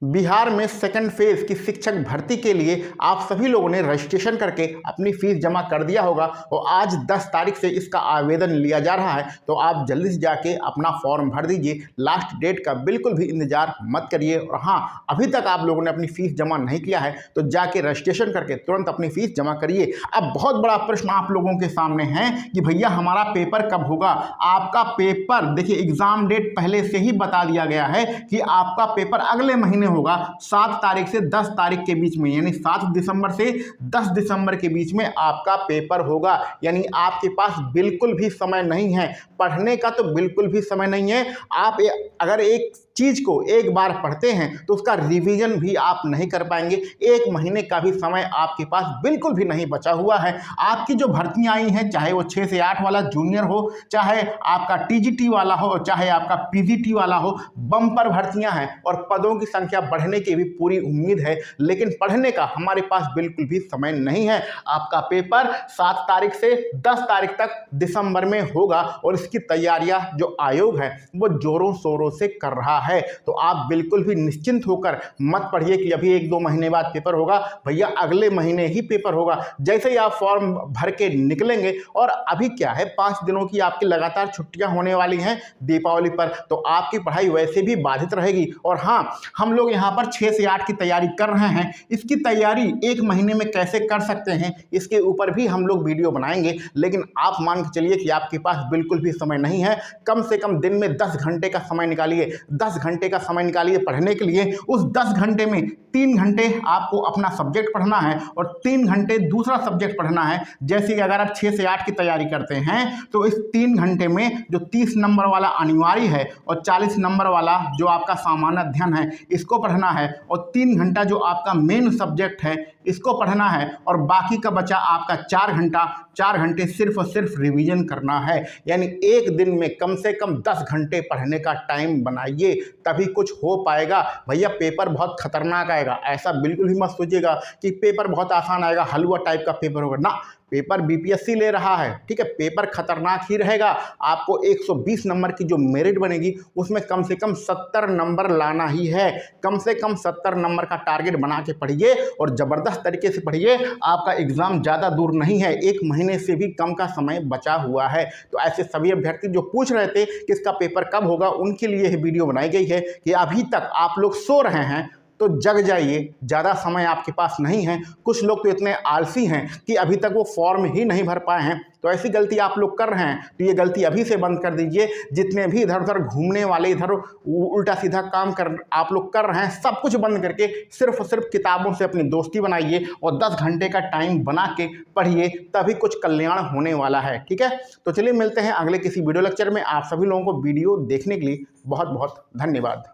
बिहार में second phase की शिक्षक भर्ती के लिए आप सभी लोगों ने रजिस्ट्रेशन करके अपनी फीस जमा कर दिया होगा और आज 10 तारीख से इसका आवेदन लिया जा रहा है। तो आप जल्दी से जाके अपना फॉर्म भर दीजिए। लास्ट डेट का बिल्कुल भी इंतजार मत करिए। और हाँ, अभी तक आप लोगों ने अपनी फीस जमा नहीं किया है तो जाके रजिस्ट्रेशन करके तुरंत अपनी फीस जमा करिए। अब बहुत बड़ा प्रश्न आप लोगों के सामने है कि भैया हमारा पेपर कब होगा। आपका पेपर देखिए, एग्जाम डेट पहले से ही बता दिया गया है कि आपका पेपर अगले महीने होगा 7 तारीख से 10 तारीख के बीच में, यानी 7 दिसंबर से 10 दिसंबर के बीच में आपका पेपर होगा। यानी आपके पास बिल्कुल भी समय नहीं है पढ़ने का, तो बिल्कुल भी समय नहीं है। आप अगर एक चीज को एक बार पढ़ते हैं तो उसका रिवीजन भी आप नहीं कर पाएंगे। 1 महीने का भी समय आपके पास बिल्कुल भी नहीं बचा हुआ है। आपकी जो भर्तियां आई हैं, चाहे वो 6 से 8 वाला जूनियर हो, चाहे आपका टीजीटी वाला हो, चाहे आपका पीजीटी वाला हो, बम्पर भर्तियां हैं और पदों की संख्या बढ़ने की भी पूरी उम्मीद है। लेकिन पढ़ने का हमारे पास बिल्कुल भी समय नहीं है। आपका पेपर 7 तारीख से 10 तारीख तक दिसंबर में होगा और इसकी तैयारियां जो आयोग है वो जोरों शोरों से कर रहा है। तो आप बिल्कुल भी निश्चिंत होकर मत पढ़िए कि अभी 1-2 महीने बाद पेपर होगा। भैया अगले महीने ही पेपर होगा। जैसे ही आप फॉर्म भर के निकलेंगे, और अभी क्या है, 5 दिनों की आपकी लगातार छुट्टियां होने वाली हैं दीपावली पर, तो आपकी पढ़ाई वैसे भी बाधित रहेगी। और हाँ, हम लोग यहाँ पर 6 से 8 की तैयारी कर रहे हैं। इसकी तैयारी 1 महीने में कैसे कर सकते हैं, इसके ऊपर भी हम लोग वीडियो बनाएंगे। लेकिन आप मान के चलिए कि आपके पास बिल्कुल भी समय नहीं है। कम से कम दिन में 10 घंटे का समय निकालिए, 10 घंटे का समय निकालिए पढ़ने के लिए। उस 10 घंटे में 3 घंटे आपको अपना सब्जेक्ट पढ़ना है और 3 घंटे दूसरा सब्जेक्ट पढ़ना है। जैसे कि अगर आप 6 से 8 की तैयारी करते हैं तो इस 3 घंटे में जो 30 नंबर वाला अनिवार्य है और 40 नंबर वाला जो आपका सामान्य अध्ययन है इसको पढ़ना है, और 3 घंटा जो आपका मेन सब्जेक्ट है इसको पढ़ना है, और बाकी का बचा आपका 4 घंटे सिर्फ और सिर्फ रिवीजन करना है। यानी एक दिन में कम से कम 10 घंटे पढ़ने का टाइम बनाइए, तभी कुछ हो पाएगा। भैया पेपर बहुत खतरनाक आएगा, ऐसा बिल्कुल भी मत सोचिएगा कि पेपर बहुत आसान आएगा, हलवा टाइप का पेपर होगा ना। पेपर बीपीएससी ले रहा है, ठीक है, पेपर खतरनाक ही रहेगा। आपको 120 नंबर की जो मेरिट बनेगी उसमें कम से कम 70 नंबर लाना ही है। कम से कम 70 नंबर का टारगेट बना के पढ़िए और ज़बरदस्त तरीके से पढ़िए। आपका एग्ज़ाम ज़्यादा दूर नहीं है, 1 महीने से भी कम का समय बचा हुआ है। तो ऐसे सभी अभ्यर्थी जो पूछ रहे थे कि इसका पेपर कब होगा, उनके लिए यह वीडियो बनाई गई है कि अभी तक आप लोग सो रहे हैं तो जग जाइए, ज़्यादा समय आपके पास नहीं है। कुछ लोग तो इतने आलसी हैं कि अभी तक वो फॉर्म ही नहीं भर पाए हैं। तो ऐसी गलती आप लोग कर रहे हैं तो ये गलती अभी से बंद कर दीजिए। जितने भी इधर उधर घूमने वाले, इधर उल्टा सीधा काम कर आप लोग कर रहे हैं, सब कुछ बंद करके सिर्फ और सिर्फ किताबों से अपनी दोस्ती बनाइए और 10 घंटे का टाइम बना के पढ़िए, तभी कुछ कल्याण होने वाला है। ठीक है, तो चलिए मिलते हैं अगले किसी वीडियो लेक्चर में। आप सभी लोगों को वीडियो देखने के लिए बहुत बहुत धन्यवाद।